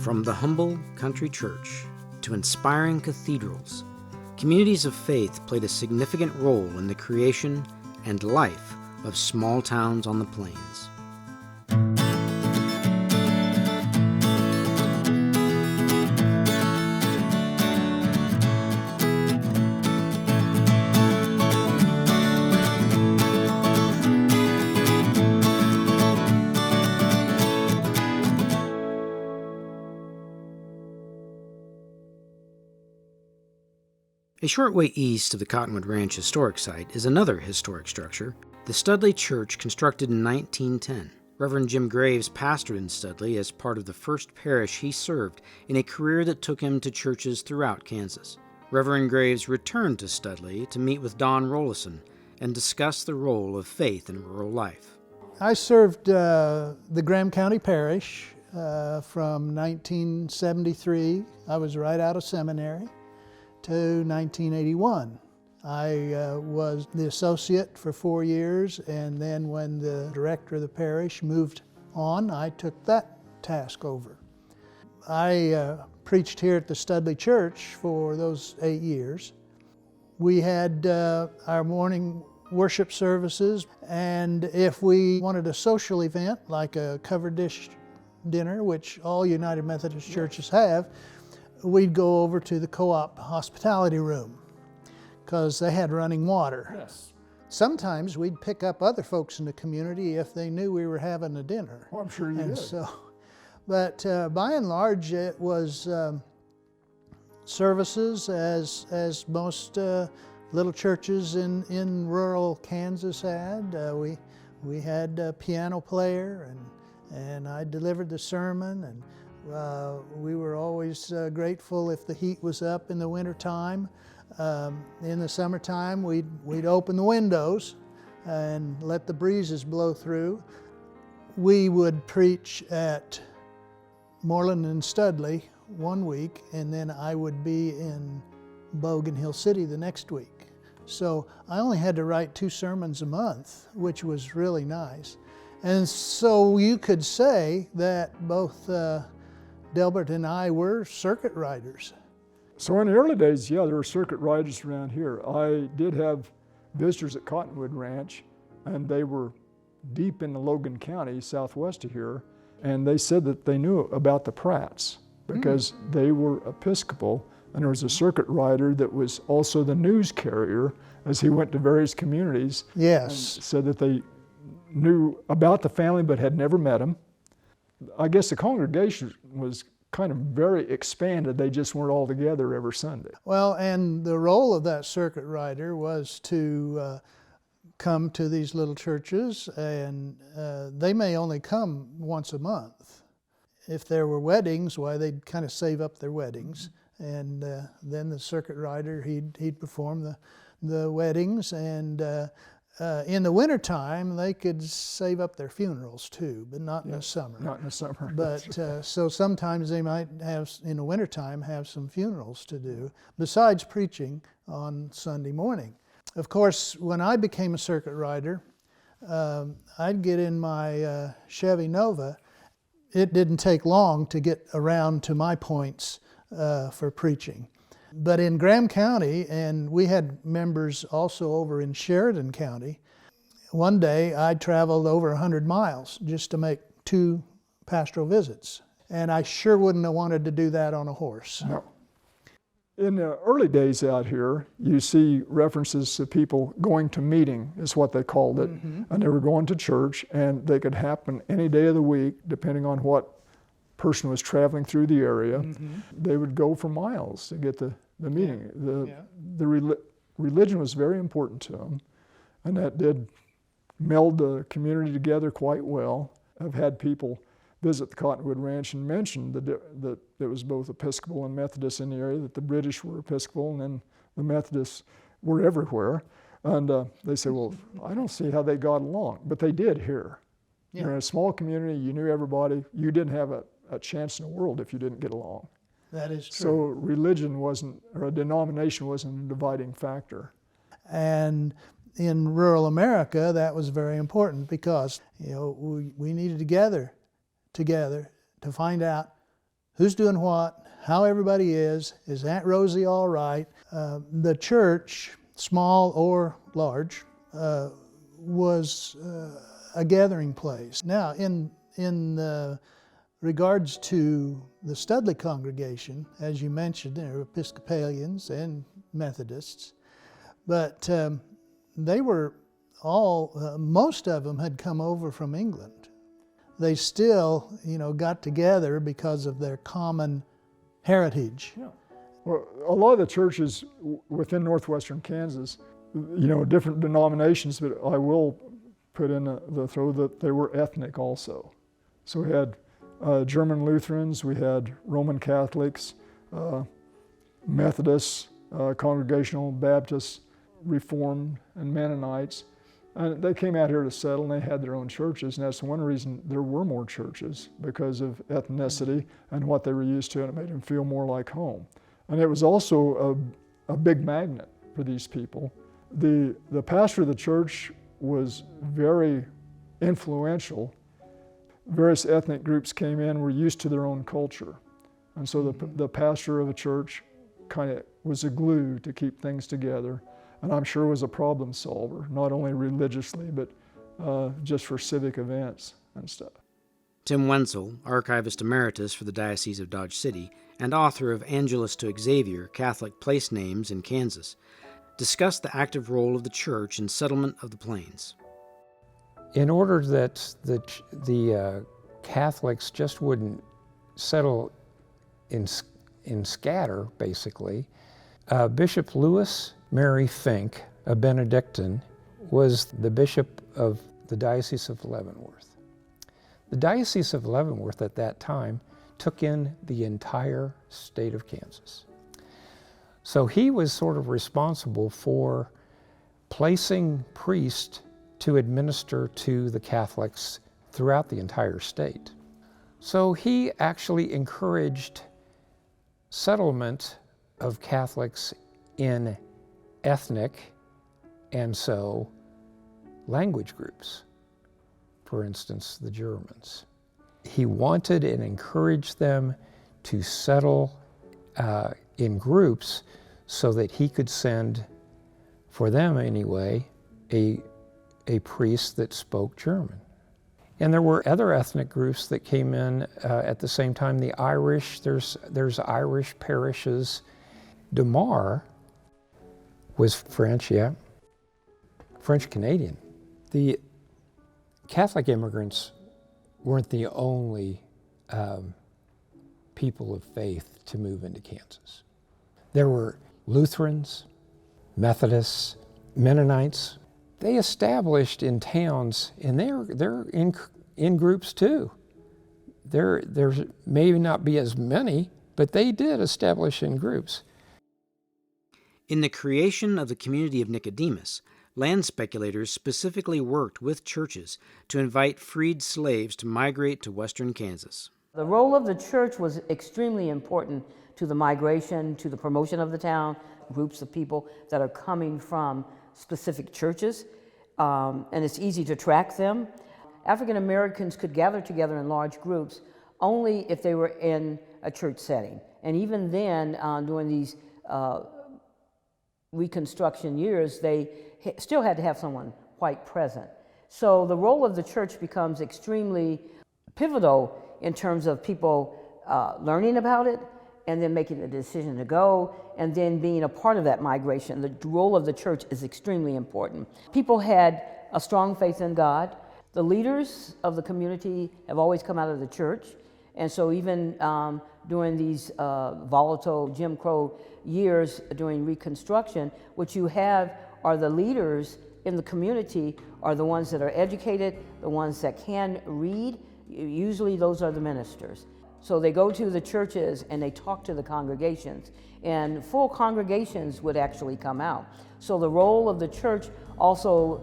From the humble country church to inspiring cathedrals, communities of faith played a significant role in the creation and life of small towns on the plains. A short way east of the Cottonwood Ranch historic site is another historic structure, the Studley Church, constructed in 1910. Reverend Jim Graves pastored in Studley as part of the first parish he served in a career that took him to churches throughout Kansas. Reverend Graves returned to Studley to meet with Don Rollison and discuss the role of faith in rural life. I served the Graham County Parish from 1973. I was right out of seminary to 1981. I was the associate for 4 years, and then when the director of the parish moved on, I took that task over. I preached here at the Studley Church for those 8 years. We had our morning worship services, and if we wanted a social event like a covered dish dinner, which all United Methodist churches have, we'd go over to the co-op hospitality room because they had running water. Yes. Sometimes we'd pick up other folks in the community if they knew we were having a dinner. Well, I'm sure you did. But by and large, it was services as most little churches in rural Kansas had. We had a piano player, and I delivered the sermon, and we were always grateful if the heat was up in the wintertime. In the summertime, we'd open the windows and let the breezes blow through. We would preach at Moreland and Studley one week, and then I would be in Bogan Hill City the next week. So I only had to write 2 sermons a month, which was really nice. And so you could say that both Delbert and I were circuit riders. So in the early days, yeah, there were circuit riders around here. I did have visitors at Cottonwood Ranch, and they were deep in the Logan County, southwest of here, and they said that they knew about the Pratts because they were Episcopal, and there was a circuit rider that was also the news carrier as he went to various communities. Yes. And said that they knew about the family but had never met him. I guess the congregation was kind of very expanded. They just weren't all together every Sunday. Well, and the role of that circuit rider was to come to these little churches, and they may only come once a month. If there were weddings, why, they'd kind of save up their weddings, and then the circuit rider, he'd perform the weddings, and in the wintertime, they could save up their funerals too, but not in the summer. Not in the summer. But so sometimes they might have, in the wintertime, have some funerals to do, besides preaching on Sunday morning. Of course, when I became a circuit rider, I'd get in my Chevy Nova. It didn't take long to get around to my points for preaching. But in Graham County, and we had members also over in Sheridan County, one day I traveled over 100 miles just to make 2 pastoral visits. And I sure wouldn't have wanted to do that on a horse. No. In the early days out here, you see references to people going to meeting, is what they called it. And they were going to church, and they could happen any day of the week, depending on what person was traveling through the area. They would go for miles to get the meeting. The religion was very important to them, and that did meld the community together quite well. I've had people visit the Cottonwood Ranch and mention that it was both Episcopal and Methodist in the area, that the British were Episcopal and then the Methodists were everywhere. And they say, well, I don't see how they got along, but they did here. Yeah. You're in a small community, you knew everybody, you didn't have a chance in the world if you didn't get along. That is true. So religion wasn't, or a denomination wasn't a dividing factor. And in rural America, that was very important because, we needed to gather together to find out who's doing what, how everybody is Aunt Rosie all right? The church, small or large, was a gathering place. Now, in regards to the Studley congregation, as you mentioned, there were Episcopalians and Methodists, but they were all, most of them had come over from England. They still, got together because of their common heritage. Yeah. Well, a lot of the churches within northwestern Kansas, different denominations, but I will put in the throw that they were ethnic also. So we had German Lutherans, we had Roman Catholics, Methodists, Congregational Baptists, Reformed, and Mennonites. And they came out here to settle, and they had their own churches, and that's one reason there were more churches, because of ethnicity and what they were used to, and it made them feel more like home. And it was also a big magnet for these people. The pastor of the church was very influential. Various ethnic groups came in, were used to their own culture. And so the pastor of a church kind of was a glue to keep things together. And I'm sure was a problem solver, not only religiously, but just for civic events and stuff. Tim Wenzel, Archivist Emeritus for the Diocese of Dodge City and author of Angelus to Xavier, Catholic Place Names in Kansas, discussed the active role of the church in settlement of the plains. In order that the Catholics just wouldn't settle in scatter, basically, Bishop Lewis Mary Fink, a Benedictine, was the bishop of the Diocese of Leavenworth. The Diocese of Leavenworth at that time took in the entire state of Kansas. So he was sort of responsible for placing priests to administer to the Catholics throughout the entire state. So he actually encouraged settlement of Catholics in ethnic and so language groups, for instance, the Germans. He wanted and encouraged them to settle in groups so that he could send, for them anyway, a priest that spoke German. And there were other ethnic groups that came in at the same time. The Irish, there's Irish parishes. DeMar was French, yeah, French-Canadian. The Catholic immigrants weren't the only people of faith to move into Kansas. There were Lutherans, Methodists, Mennonites. They established in towns, and they're in groups too. There may not be as many, but they did establish in groups. In the creation of the community of Nicodemus, land speculators specifically worked with churches to invite freed slaves to migrate to western Kansas. The role of the church was extremely important to the migration, to the promotion of the town, groups of people that are coming from specific churches, and it's easy to track them. African Americans could gather together in large groups only if they were in a church setting. And even then, during these Reconstruction years, they still had to have someone white present. So the role of the church becomes extremely pivotal in terms of people learning about it and then making the decision to go and then being a part of that migration. The role of the church is extremely important. People had a strong faith in God. The leaders of the community have always come out of the church. And so even during these volatile Jim Crow years during Reconstruction, what you have are the leaders in the community are the ones that are educated, the ones that can read. Usually those are the ministers. So they go to the churches and they talk to the congregations, and full congregations would actually come out. So the role of the church also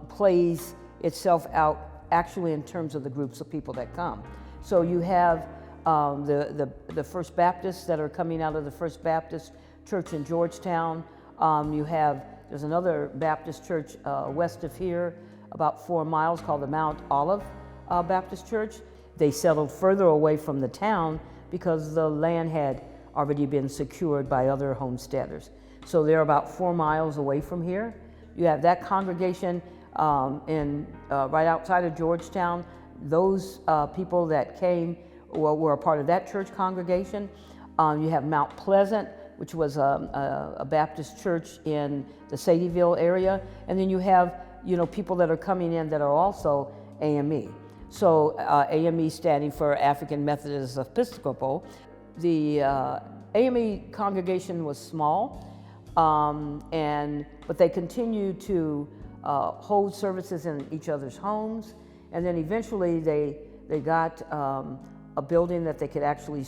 plays itself out actually in terms of the groups of people that come. So you have the First Baptists that are coming out of the First Baptist Church in Georgetown. There's another Baptist church west of here, about 4 miles, called the Mount Olive Baptist Church. They settled further away from the town because the land had already been secured by other homesteaders. So they're about 4 miles away from here. You have that congregation right outside of Georgetown. Those people that came were a part of that church congregation. You have Mount Pleasant, which was a Baptist church in the Sadieville area, and then you have people that are coming in that are also AME. So AME standing for African Methodist Episcopal. The AME congregation was small, but they continued to hold services in each other's homes, and then eventually they got a building that they could actually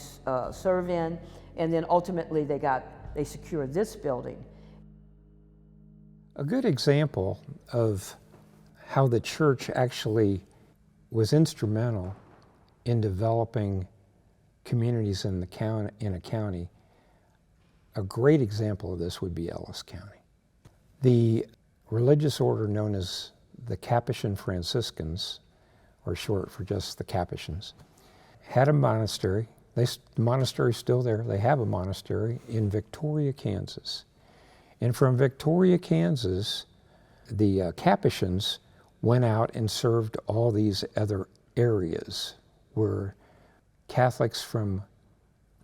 serve in, and then ultimately they secured this building. A good example of how the church actually was instrumental in developing communities in a county. A great example of this would be Ellis County. The religious order known as the Capuchin Franciscans, or short for just the Capuchins, had a monastery. The monastery's still there. They have a monastery in Victoria, Kansas. And from Victoria, Kansas, the Capuchins went out and served all these other areas where Catholics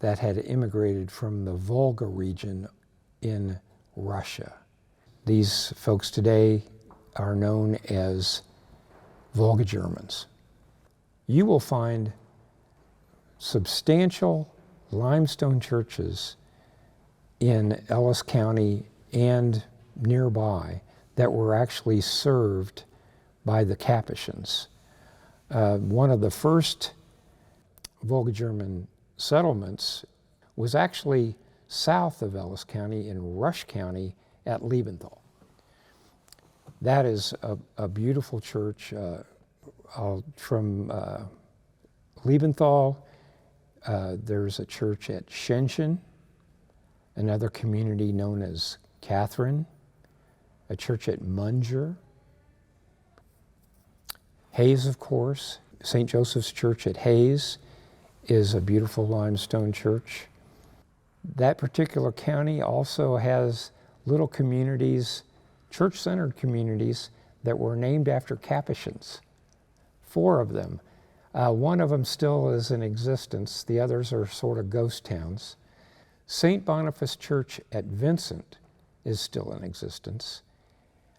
that had immigrated from the Volga region in Russia. These folks today are known as Volga Germans. You will find substantial limestone churches in Ellis County and nearby that were actually served by the Capuchins. One of the first Volga German settlements was actually south of Ellis County in Rush County at Liebenthal. That is a beautiful church. From Liebenthal, there's a church at Shenshin, another community known as Catherine, a church at Munger, Hayes, of course. St. Joseph's Church at Hayes is a beautiful limestone church. That particular county also has little communities, church-centered communities, that were named after Capuchins. 4 of them. One of them still is in existence. The others are sort of ghost towns. St. Boniface Church at Vincent is still in existence.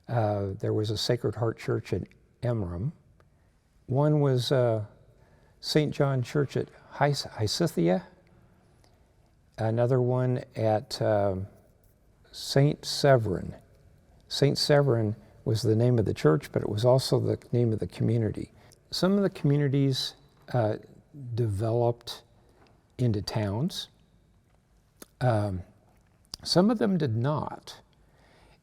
There was a Sacred Heart Church at Emram. One was St. John Church at Hysathia. Another one at St. Severin. St. Severin was the name of the church, but it was also the name of the community. Some of the communities developed into towns. Some of them did not.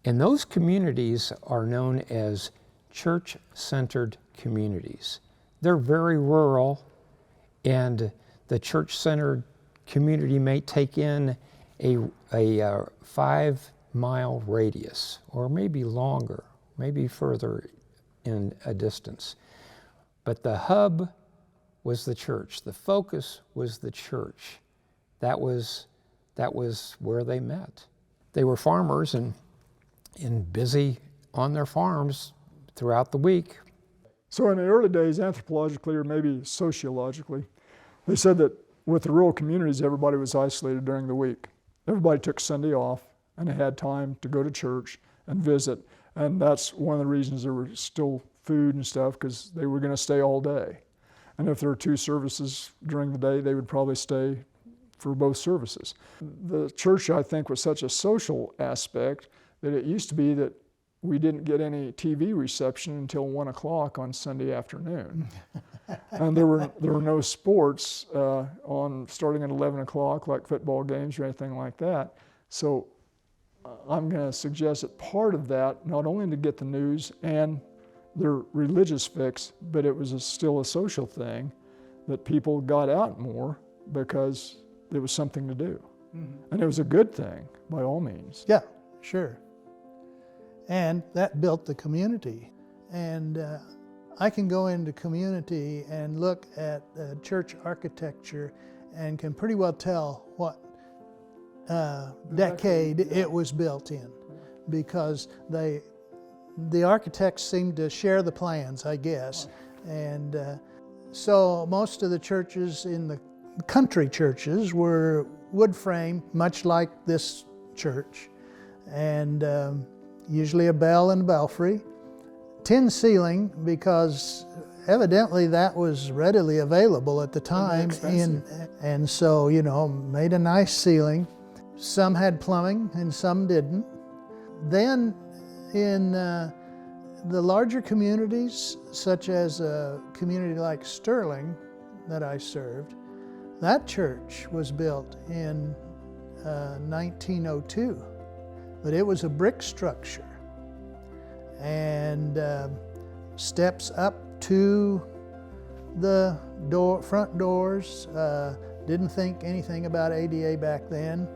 And those communities are known as church-centered communities. They're very rural, and the church-centered community may take in a 5-mile radius, or maybe longer, maybe further in a distance. But the hub was the church. The focus was the church. That was where they met. They were farmers and busy on their farms throughout the week. So in the early days, anthropologically or maybe sociologically, they said that with the rural communities, everybody was isolated during the week. Everybody took Sunday off and they had time to go to church and visit. And that's one of the reasons there were still food and stuff, because they were going to stay all day. And if there were 2 services during the day, they would probably stay for both services. The church, I think, was such a social aspect that it used to be that we didn't get any TV reception until 1 o'clock on Sunday afternoon. And there were no sports starting at 11 o'clock, like football games or anything like that. So I'm going to suggest that part of that, not only to get the news and their religious fix, but it was still a social thing, that people got out more because there was something to do. Mm-hmm. And it was a good thing, by all means. Yeah, sure. And that built the community. And I can go into community and look at church architecture and can pretty well tell what decade it was built in, because the architects seemed to share the plans, I guess. And so most of the churches in the country churches were wood frame, much like this church, and usually a bell and belfry. Tin ceiling, because evidently that was readily available at the time, and so, you know, made a nice ceiling. Some had plumbing and some didn't. Then in the larger communities, such as a community like Sterling that I served, that church was built in 1902, but it was a brick structure, and steps up to the front doors. Didn't think anything about ADA back then.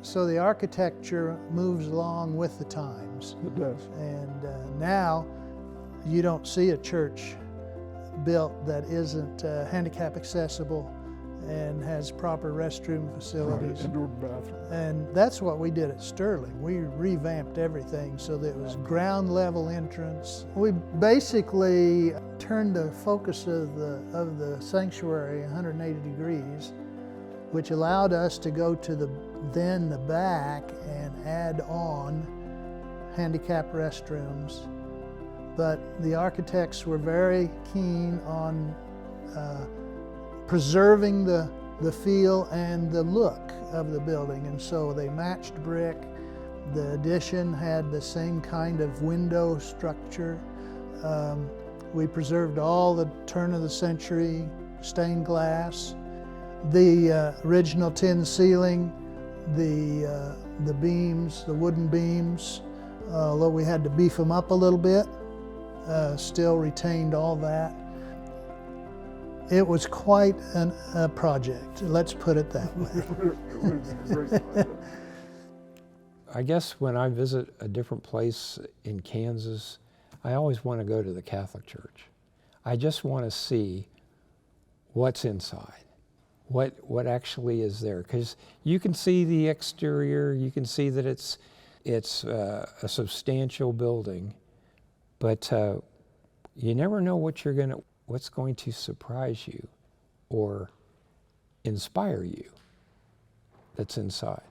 So the architecture moves along with the times. It does. And now you don't see a church built that isn't handicap accessible and has proper restroom facilities. Right, indoor bathroom. And that's what we did at Sterling. We revamped everything so that it was ground level entrance. We basically turned the focus of the sanctuary 180 degrees, which allowed us to go to the back and add on handicap restrooms. But the architects were very keen on preserving the feel and the look of the building, and so they matched brick. The addition had the same kind of window structure. We preserved all the turn-of-the-century stained glass, the original tin ceiling, the beams, the wooden beams, although we had to beef them up a little bit, still retained all that. It was quite a project, let's put it that way. I guess when I visit a different place in Kansas, I always want to go to the Catholic Church. I just want to see what's inside, what actually is there. Because you can see the exterior, you can see that it's a substantial building, but you never know what's going to surprise you or inspire you that's inside.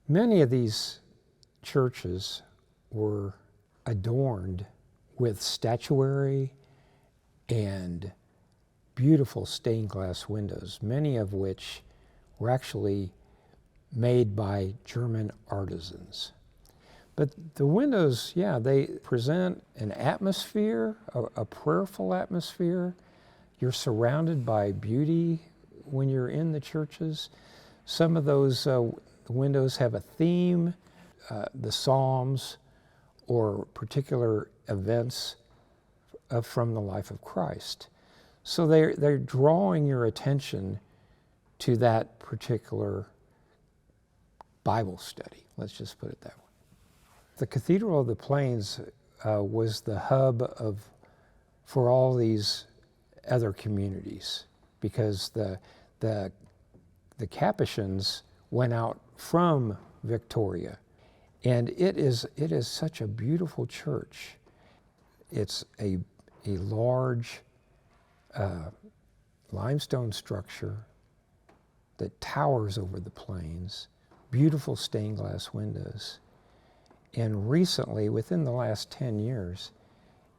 Many of these churches were adorned with statuary and beautiful stained glass windows, many of which were actually made by German artisans. But the windows, yeah, they present an atmosphere, a prayerful atmosphere. You're surrounded by beauty when you're in the churches. Some of those windows have a theme, the Psalms or particular events from the life of Christ. So they're drawing your attention to that particular Bible study. Let's just put it that way. The Cathedral of the Plains was the hub for all these other communities, because the Capuchins went out from Victoria, and it is such a beautiful church. It's a large limestone structure that towers over the plains, beautiful stained glass windows. And recently, within the last 10 years,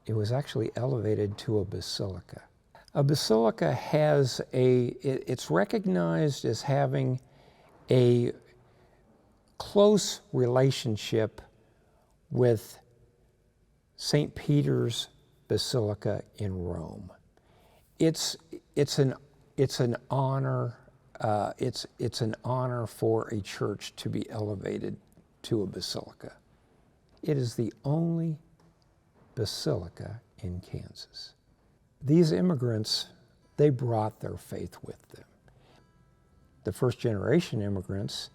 it was actually elevated to a basilica. A basilica it's recognized as having a close relationship with St. Peter's Basilica in Rome. It's an honor. It's an honor for a church to be elevated to a basilica. It is the only basilica in Kansas. These immigrants, they brought their faith with them. The first generation immigrants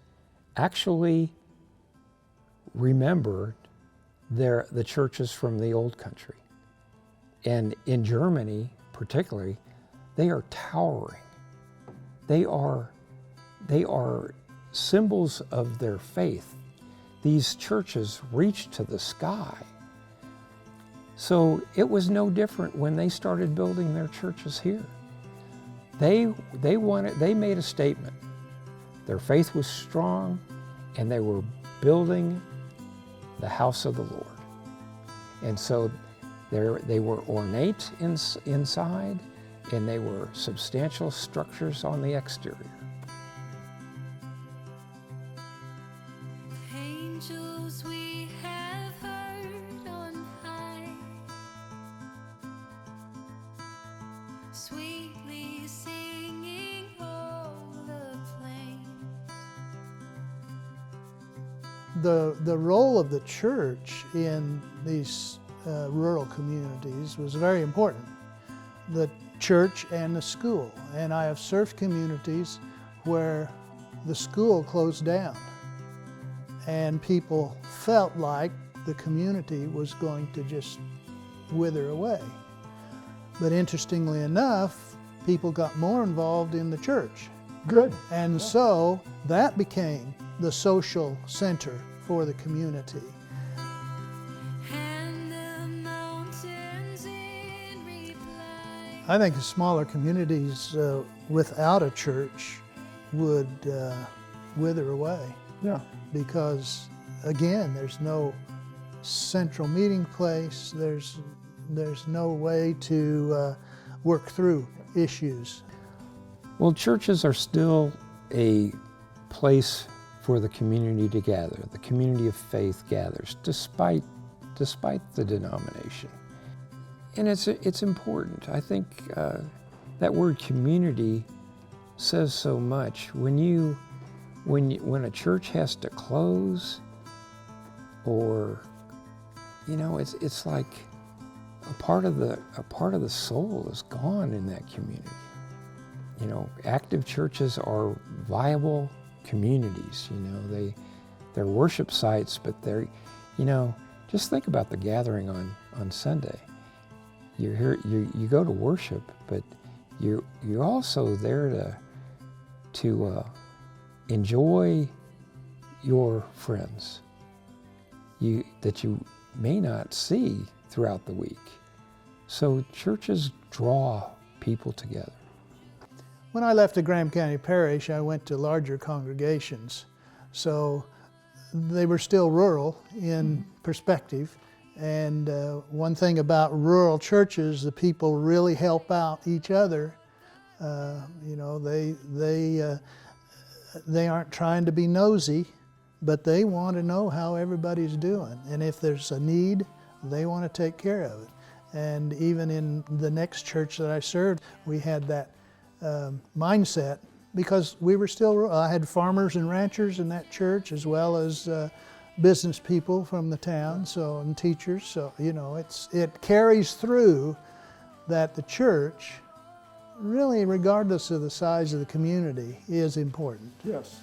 actually remembered the churches from the old country. And in Germany, particularly, they are towering. they are symbols of their faith. These churches reach to the sky. So it was no different when they started building their churches here. They made a statement. Their faith was strong, and they were building the house of the Lord. And so they were ornate inside, and they were substantial structures on the exterior. Angels we have heard on high, sweetly singing o'er the plain. The role of the church in these rural communities was very important. The church and the school. And I have served communities where the school closed down and people felt like the community was going to just wither away. But interestingly enough, people got more involved in the church. Good. And so that became the social center for the community. And the mountains in reply. I think the smaller communities without a church would wither away. Yeah. Because again, there's no central meeting place, there's no way to work through issues. Well, churches are still a place for the community to gather. The community of faith gathers despite the denomination. And it's important. I think that word community says so much. When a church has to close, or it's like a part of the soul is gone in that community. Active churches are viable communities. They're worship sites, but they're just think about the gathering on Sunday. You're here, you go to worship, but you're also there to enjoy your friends that you may not see throughout the week. So churches draw people together. When I left the Graham County Parish, I went to larger congregations. So they were still rural in perspective. And one thing about rural churches, the people really help out each other. They aren't trying to be nosy, but they want to know how everybody's doing. And if there's a need, they want to take care of it. And even in the next church that I served, we had that mindset, because we were still, I had farmers and ranchers in that church, as well as business people from the town, and teachers. So, it carries through that the church, really regardless of the size of the community, is important. Yes.